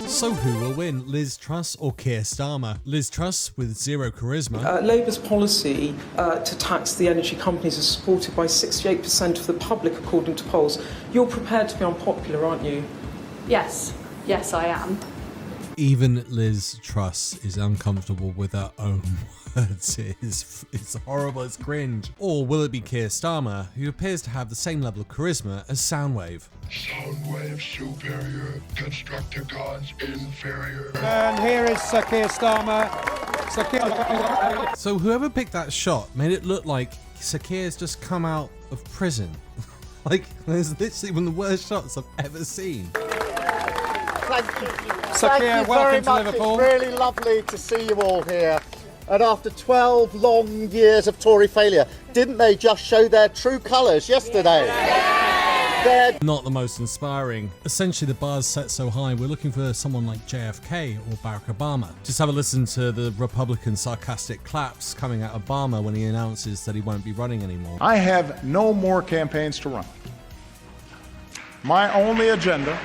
So who will win, Liz Truss or Keir Starmer? Liz Truss with zero charisma. Labour's policy to tax the energy companies is supported by 68% of the public, according to polls. You're prepared to be unpopular, aren't you? Yes. Yes, I am. Even Liz Truss is uncomfortable with her own words. It's horrible, it's cringe. Or will it be Keir Starmer, who appears to have the same level of charisma as Soundwave? Soundwave superior, Constructicons inferior. And here is Sir Keir Starmer. So whoever picked that shot made it look like Sir Keir's just come out of prison. Like, there's literally one of the worst shots I've ever seen. Thank you. Thank you very much. It's really lovely to see you all here. And after 12 long years of Tory failure, didn't they just show their true colours yesterday? They're not the most inspiring. Essentially, the bar's set so high, we're looking for someone like JFK or Barack Obama. Just have a listen to the Republican sarcastic claps coming at Obama when he announces that he won't be running anymore. I have no more campaigns to run. My only agenda,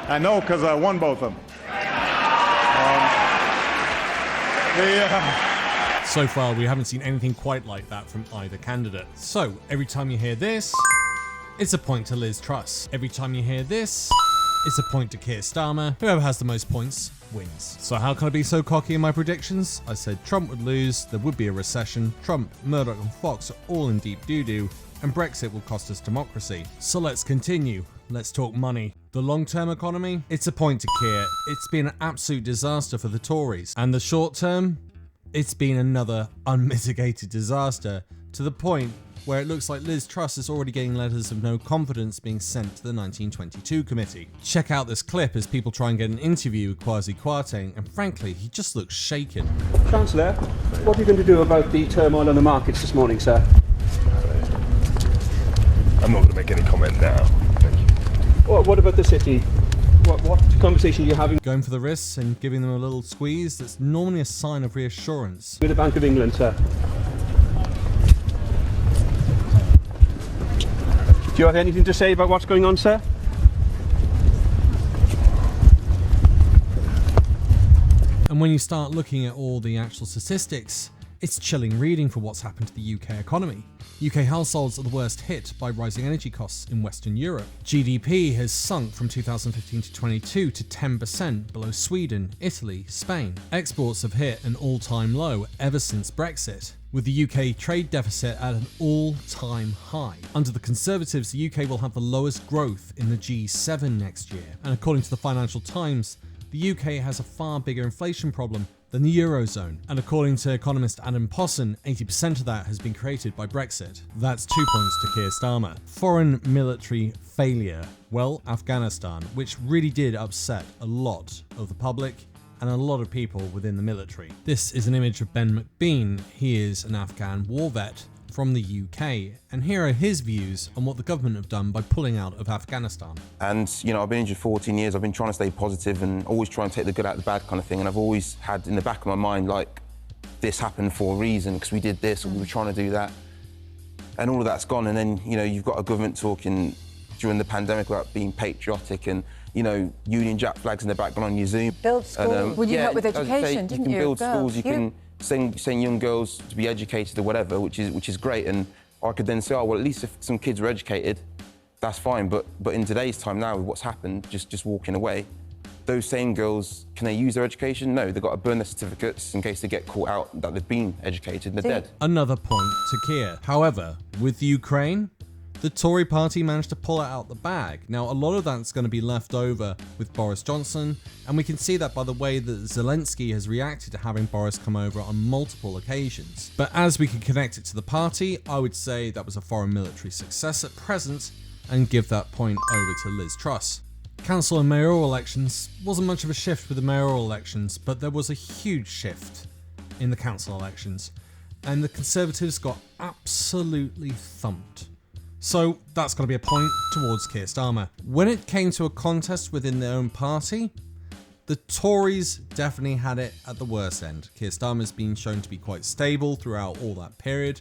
I know because I won both of them. So far, we haven't seen anything quite like that from either candidate. So, every time you hear this, it's a point to Liz Truss. Every time you hear this, it's a point to Keir Starmer. Whoever has the most points wins. So how can I be so cocky in my predictions? I said Trump would lose, there would be a recession, Trump, Murdoch and Fox are all in deep doo-doo, and Brexit will cost us democracy. So let's continue. Let's talk money. The long-term economy? It's a point to Keir. It's been an absolute disaster for the Tories. And the short-term? It's been another unmitigated disaster, to the point where it looks like Liz Truss is already getting letters of no confidence being sent to the 1922 committee. Check out this clip as people try and get an interview with Kwasi Kwarteng, and frankly, he just looks shaken. Chancellor, what are you going to do about the turmoil on the markets this morning, sir? I'm not going to make any comment now. Thank you. What about the city? What conversation are you having Going for the wrists and giving them a little squeeze, that's normally a sign of reassurance. with the Bank of England, sir? Do you have anything to say about what's going on, sir? And when you start looking at all the actual statistics, it's chilling reading for what's happened to the UK economy. UK households are the worst hit by rising energy costs in Western Europe. GDP has sunk from 2015 to 22 to 10% below Sweden, Italy, Spain. Exports have hit an all-time low ever since Brexit, with the UK trade deficit at an all-time high. Under the Conservatives, the UK will have the lowest growth in the G7 next year. And according to the Financial Times, the UK has a far bigger inflation problem than the Eurozone. And according to economist Adam Posson, 80% of that has been created by Brexit. That's 2 points to Keir Starmer. Foreign military failure. Well, Afghanistan, which really did upset a lot of the public and a lot of people within the military. This is an image of Ben McBean. He is an Afghan war vet from the UK, and here are his views on what the government have done by pulling out of Afghanistan. And, you know, I've been injured 14 years, I've been trying to stay positive and always try and take the good out of the bad kind of thing, and I've always had in the back of my mind, like, this happened for a reason, because we did this, or we were trying to do that. And all of that's gone, and then, you know, you've got a government talking during the pandemic about being patriotic and, you know, Union Jack flags in the background on your Zoom. Build schools. And, Well, you helped with education, didn't you? You can build Girls. schools, you can send young girls to be educated or whatever, which is great. And I could then say, oh, well, at least if some kids were educated, that's fine. But in today's time now, with what's happened, just walking away, those same girls, can they use their education? No, they've got to burn their certificates in case they get caught out that they've been educated and they're dead. Another point to Keir. However, with Ukraine, the Tory party managed to pull it out the bag. Now, a lot of that's going to be left over with Boris Johnson, and we can see that by the way that Zelensky has reacted to having Boris come over on multiple occasions. But as we can connect it to the party, I would say that was a foreign military success at present, and give that point over to Liz Truss. Council and mayoral elections wasn't much of a shift with the mayoral elections, but there was a huge shift in the council elections, and the Conservatives got absolutely thumped. So that's going to be a point towards Keir Starmer. When it came to a contest within their own party, the Tories definitely had it at the worst end. Keir Starmer's been shown to be quite stable throughout all that period,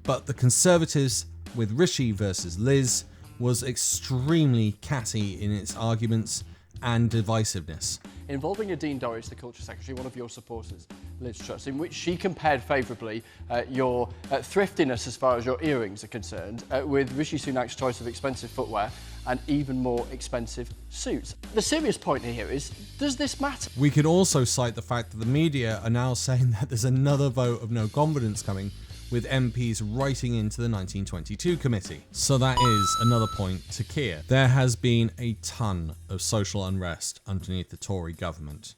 but the Conservatives, with Rishi versus Liz, was extremely catty in its arguments and divisiveness. Involving Nadine Dorries, the Culture Secretary, one of your supporters, Liz Truss, in which she compared favourably your thriftiness as far as your earrings are concerned with Rishi Sunak's choice of expensive footwear and even more expensive suits. The serious point here is, does this matter? We could also cite the fact that the media are now saying that there's another vote of no confidence coming, with MPs writing into the 1922 committee. So that is another point to Keir. There has been a ton of social unrest underneath the Tory government.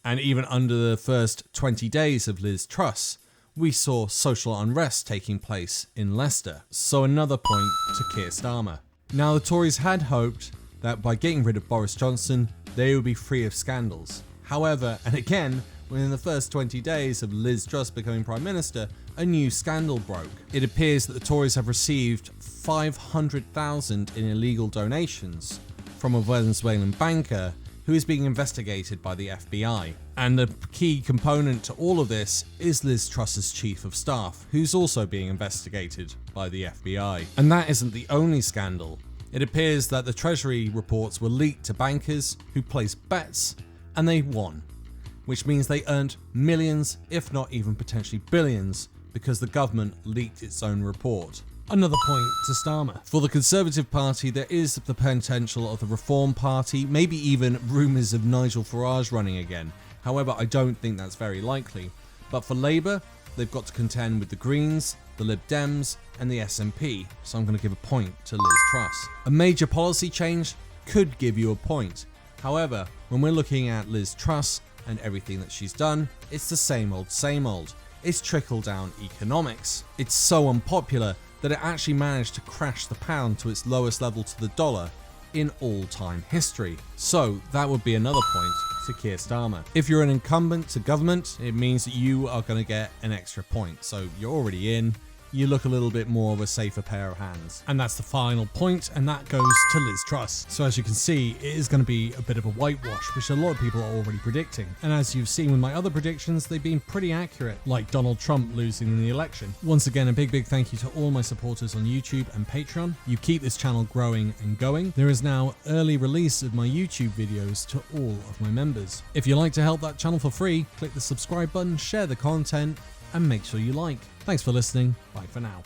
And even under the first 20 days of Liz Truss, we saw social unrest taking place in Leicester. So another point to Keir Starmer. Now, the Tories had hoped that by getting rid of Boris Johnson, they would be free of scandals. However, and again, within the first 20 days of Liz Truss becoming Prime Minister, a new scandal broke. It appears that the Tories have received 500,000 in illegal donations from a Venezuelan banker who is being investigated by the FBI. And the key component to all of this is Liz Truss's Chief of Staff, who's also being investigated by the FBI. And that isn't the only scandal. It appears that the Treasury reports were leaked to bankers who placed bets and they won, which means they earned millions, if not even potentially billions, because the government leaked its own report. Another point to Starmer. For the Conservative Party, there is the potential of the Reform Party, maybe even rumours of Nigel Farage running again. However, I don't think that's very likely. But for Labour, they've got to contend with the Greens, the Lib Dems, and the SNP, so I'm going to give a point to Liz Truss. A major policy change could give you a point. However, when we're looking at Liz Truss and everything that she's done, it's the same old, same old. It's trickle-down economics. It's so unpopular that it actually managed to crash the pound to its lowest level to the dollar in all-time history. So that would be another point to Keir Starmer. If you're an incumbent to government, it means that you are going to get an extra point. So you're already in. You look a little bit more of a safer pair of hands. And that's the final point, and that goes to Liz Truss. So as you can see, it is going to be a bit of a whitewash, which a lot of people are already predicting. And as you've seen with my other predictions, they've been pretty accurate, like Donald Trump losing the election. Once again, a big thank you to all my supporters on YouTube and Patreon. You keep this channel growing and going. There is now early release of my YouTube videos to all of my members. If you'd like to help that channel for free, click the subscribe button, share the content, and make sure you like. Thanks for listening. Bye for now.